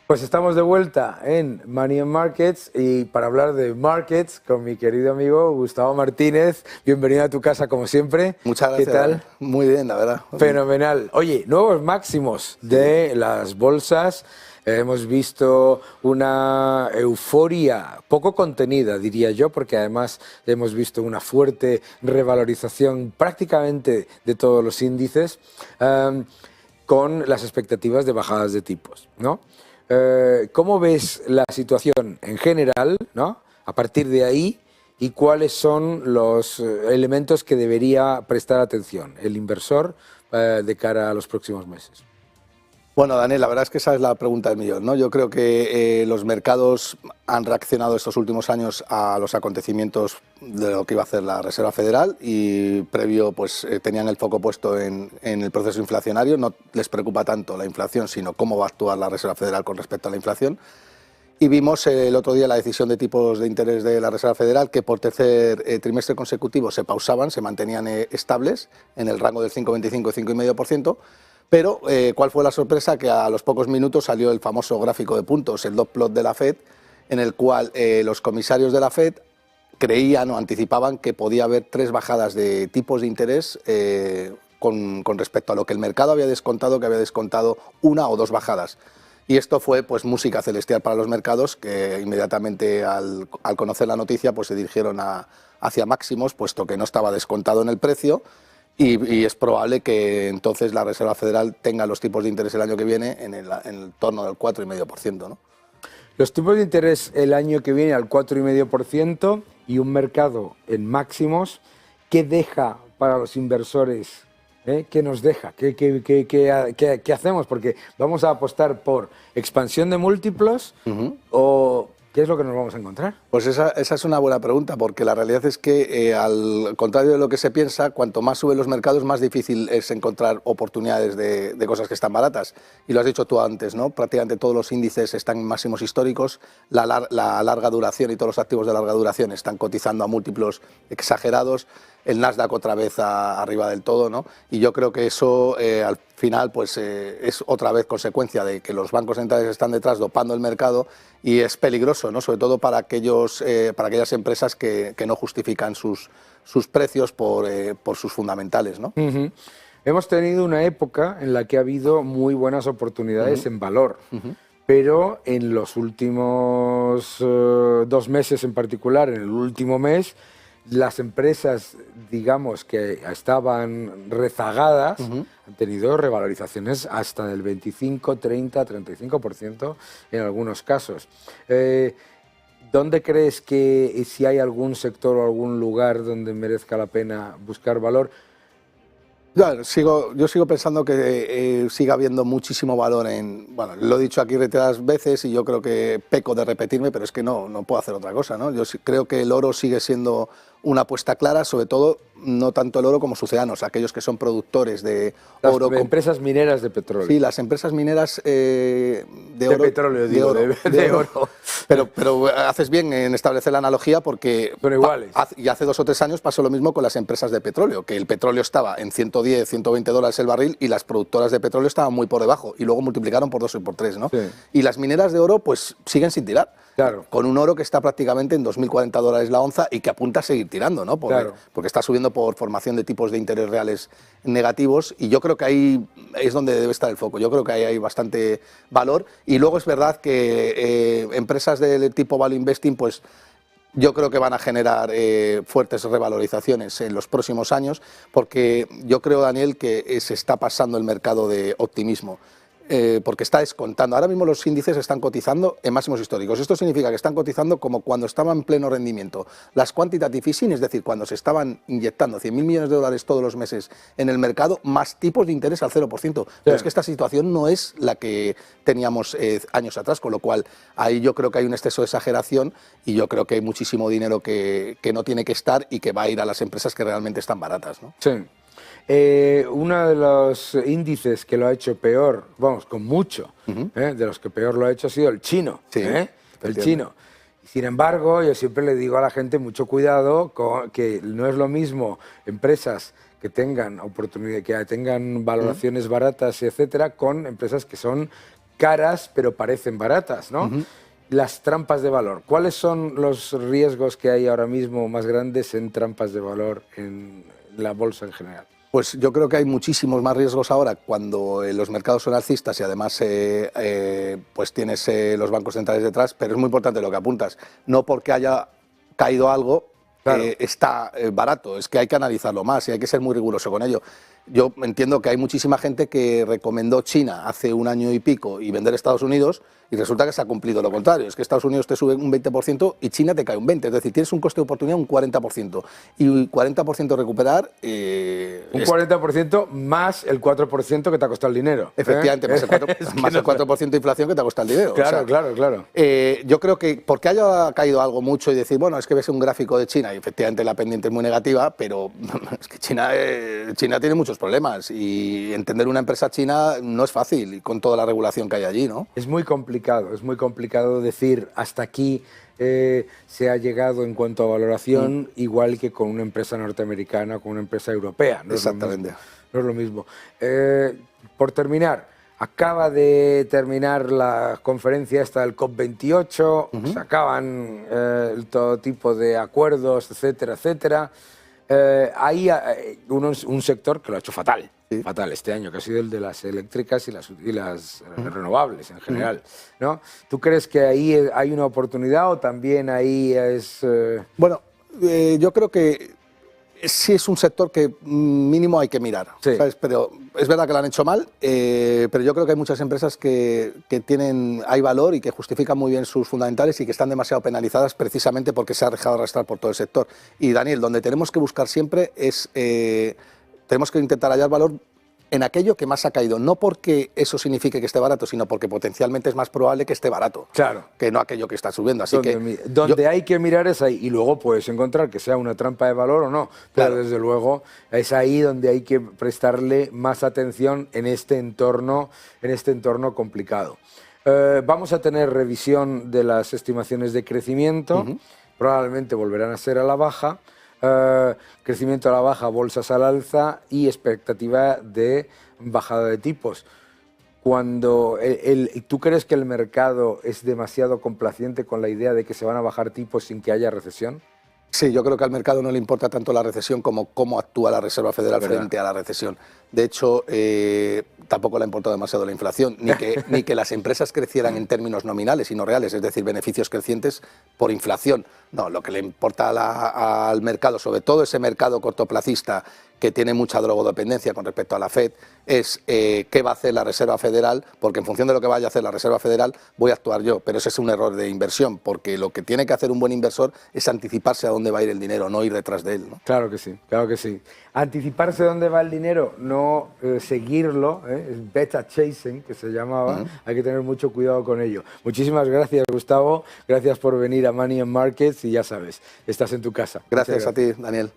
Pues estamos de vuelta en Money and Markets y para hablar de markets con mi querido amigo Gustavo Martínez. Bienvenido a tu casa como siempre. Muchas gracias. ¿Qué tal? Muy bien, la verdad. Fenomenal. Oye, nuevos máximos de las bolsas. Hemos visto una euforia poco contenida, diría yo, porque además hemos visto una fuerte revalorización prácticamente de todos los índices, con las expectativas de bajadas de tipos, ¿no? ¿Cómo ves la situación en general, ¿no? A partir de ahí, y cuáles son los elementos que debería prestar atención el inversor de cara a los próximos meses? Bueno, Daniel, la verdad es que esa es la pregunta del millón, ¿no? Yo creo que los mercados han reaccionado estos últimos años a los acontecimientos de lo que iba a hacer la Reserva Federal y previo pues tenían el foco puesto en el proceso inflacionario. No les preocupa tanto la inflación, sino cómo va a actuar la Reserva Federal con respecto a la inflación. Y vimos el otro día la decisión de tipos de interés de la Reserva Federal que por tercer trimestre consecutivo se pausaban, se mantenían estables en el rango del 5,25 y 5,5%. Pero, ¿cuál fue la sorpresa? Que a los pocos minutos salió el famoso gráfico de puntos, el dot plot de la FED, en el cual los comisarios de la FED creían o anticipaban que podía haber 3 bajadas de tipos de interés con respecto a lo que el mercado había descontado, que había descontado 1 o 2 bajadas. Y esto fue pues música celestial para los mercados, que inmediatamente al conocer la noticia pues se dirigieron hacia máximos, puesto que no estaba descontado en el precio. Y es probable que entonces la Reserva Federal tenga los tipos de interés el año que viene en el torno del 4,5%, ¿no? Los tipos de interés el año que viene al 4,5% y un mercado en máximos, ¿qué deja para los inversores? ¿Qué nos deja? ¿Qué hacemos? Porque vamos a apostar por expansión de múltiplos o... ¿Qué es lo que nos vamos a encontrar? Pues esa es una buena pregunta, porque la realidad es que, al contrario de lo que se piensa, cuanto más suben los mercados, más difícil es encontrar oportunidades de cosas que están baratas. Y lo has dicho tú antes, ¿no? Prácticamente todos los índices están en máximos históricos, la larga duración y todos los activos de larga duración están cotizando a múltiplos exagerados, el Nasdaq otra vez arriba del todo, ¿no? Y yo creo que eso al final pues, es otra vez consecuencia de que los bancos centrales están detrás dopando el mercado y es peligroso, ¿no? Sobre todo para aquellas empresas que no justifican sus precios por sus fundamentales, ¿no? Hemos tenido una época en la que ha habido muy buenas oportunidades en valor, pero en los últimos 2 meses en particular, en el último mes, las empresas, digamos, que estaban rezagadas, han tenido revalorizaciones hasta del 25, 30, 35% en algunos casos. ¿Dónde crees que si hay algún sector o algún lugar donde merezca la pena buscar valor? Yo sigo pensando que sigue habiendo muchísimo valor bueno, lo he dicho aquí reiteradas veces y yo creo que peco de repetirme, pero es que no puedo hacer otra cosa, ¿no? Yo creo que el oro sigue siendo una apuesta clara, sobre todo no tanto el oro como sus océanos, aquellos que son productores de oro. Las empresas mineras de petróleo. Sí, las empresas mineras de oro. De petróleo, digo, de oro. Pero haces bien en establecer la analogía porque son iguales. Y hace 2 o 3 años pasó lo mismo con las empresas de petróleo, que el petróleo estaba en 110, 120 dólares el barril y las productoras de petróleo estaban muy por debajo y luego multiplicaron por 2 y por 3, ¿no? Sí. Y las mineras de oro pues siguen sin tirar. Claro. Con un oro que está prácticamente en 2.040 dólares la onza y que apunta a seguir tirando, ¿no? Porque está subiendo por formación de tipos de interés reales negativos y yo creo que ahí es donde debe estar el foco. Yo creo que ahí hay bastante valor y luego es verdad que empresas del tipo value investing pues yo creo que van a generar fuertes revalorizaciones en los próximos años porque yo creo, Daniel, que se está pasando el mercado de optimismo. Porque está descontando. Ahora mismo los índices están cotizando en máximos históricos. Esto significa que están cotizando como cuando estaban en pleno rendimiento. Las quantitative easing, es decir, cuando se estaban inyectando 100.000 millones de dólares todos los meses en el mercado, más tipos de interés al 0%. Pero es que esta situación no es la que teníamos años atrás, con lo cual ahí yo creo que hay un exceso de exageración y yo creo que hay muchísimo dinero que no tiene que estar y que va a ir a las empresas que realmente están baratas, ¿no? Sí. Uno de los índices que lo ha hecho peor, vamos, con mucho, de los que peor lo ha hecho ha sido el chino. Sí, el chino. Sin embargo, yo siempre le digo a la gente mucho cuidado, que no es lo mismo empresas que tengan oportunidad, que tengan valoraciones baratas, etcétera, con empresas que son caras, pero parecen baratas, ¿no? Las trampas de valor. ¿Cuáles son los riesgos que hay ahora mismo más grandes en trampas de valor en la bolsa en general? Pues yo creo que hay muchísimos más riesgos ahora cuando los mercados son alcistas y además pues tienes los bancos centrales detrás, pero es muy importante lo que apuntas. No porque haya caído algo Claro. está barato, es que hay que analizarlo más y hay que ser muy riguroso con ello. Yo entiendo que hay muchísima gente que recomendó China hace un año y pico y vender Estados Unidos y resulta que se ha cumplido lo contrario. Es que Estados Unidos te sube un 20% y China te cae un 20%. Es decir, tienes un coste de oportunidad un 40%. Y 40% recuperar... un 40% más el 4% que te ha costado el dinero. Efectivamente, más el 4% de inflación que te ha costado el dinero. Claro, o sea, claro. Yo creo que porque haya caído algo mucho y decir, bueno, es que ves un gráfico de China y efectivamente la pendiente es muy negativa, pero es que China tiene muchos problemas y entender una empresa china no es fácil y con toda la regulación que hay allí, ¿no? Es muy complicado decir hasta aquí se ha llegado en cuanto a valoración, igual que con una empresa norteamericana o con una empresa europea. No Exactamente. No es lo mismo. Por terminar, acaba de terminar la conferencia esta del COP28, se acaban todo tipo de acuerdos, etcétera, etcétera. Hay un sector que lo ha hecho fatal. Sí. Fatal este año, que ha sido el de las eléctricas y las renovables en general, ¿no? ¿Tú crees que ahí hay una oportunidad o también ahí es...? Bueno, yo creo que sí es un sector que mínimo hay que mirar, Sí. ¿sabes? Pero es verdad que lo han hecho mal, pero yo creo que hay muchas empresas que hay valor y que justifican muy bien sus fundamentales y que están demasiado penalizadas precisamente porque se ha dejado arrastrar por todo el sector. Y Daniel, donde tenemos que buscar siempre es... tenemos que intentar hallar valor en aquello que más ha caído, no porque eso signifique que esté barato, sino porque potencialmente es más probable que esté barato, Claro. que no aquello que está subiendo. Así donde hay que mirar es ahí, y luego puedes encontrar que sea una trampa de valor o no, pero Claro. desde luego es ahí donde hay que prestarle más atención en este entorno complicado. Vamos a tener revisión de las estimaciones de crecimiento, probablemente volverán a ser a la baja. Crecimiento a la baja, bolsas al alza y expectativa de bajada de tipos. Cuando ¿tú crees que el mercado es demasiado complaciente con la idea de que se van a bajar tipos sin que haya recesión? Sí, yo creo que al mercado no le importa tanto la recesión como cómo actúa la Reserva Federal frente a la recesión. De hecho, tampoco le importa demasiado la inflación, ni que las empresas crecieran en términos nominales y no reales, es decir, beneficios crecientes por inflación. No, lo que le importa al mercado, sobre todo ese mercado cortoplacista que tiene mucha drogodependencia con respecto a la FED, es qué va a hacer la Reserva Federal, porque en función de lo que vaya a hacer la Reserva Federal voy a actuar yo, pero ese es un error de inversión, porque lo que tiene que hacer un buen inversor es anticiparse a dónde va a ir el dinero, no ir detrás de él, ¿no? Claro que sí, claro que sí. Anticiparse dónde va el dinero, no seguirlo, es beta chasing, que se llamaba, hay que tener mucho cuidado con ello. Muchísimas gracias, Gustavo, gracias por venir a Money and Markets y ya sabes, estás en tu casa. Gracias a ti, Daniel.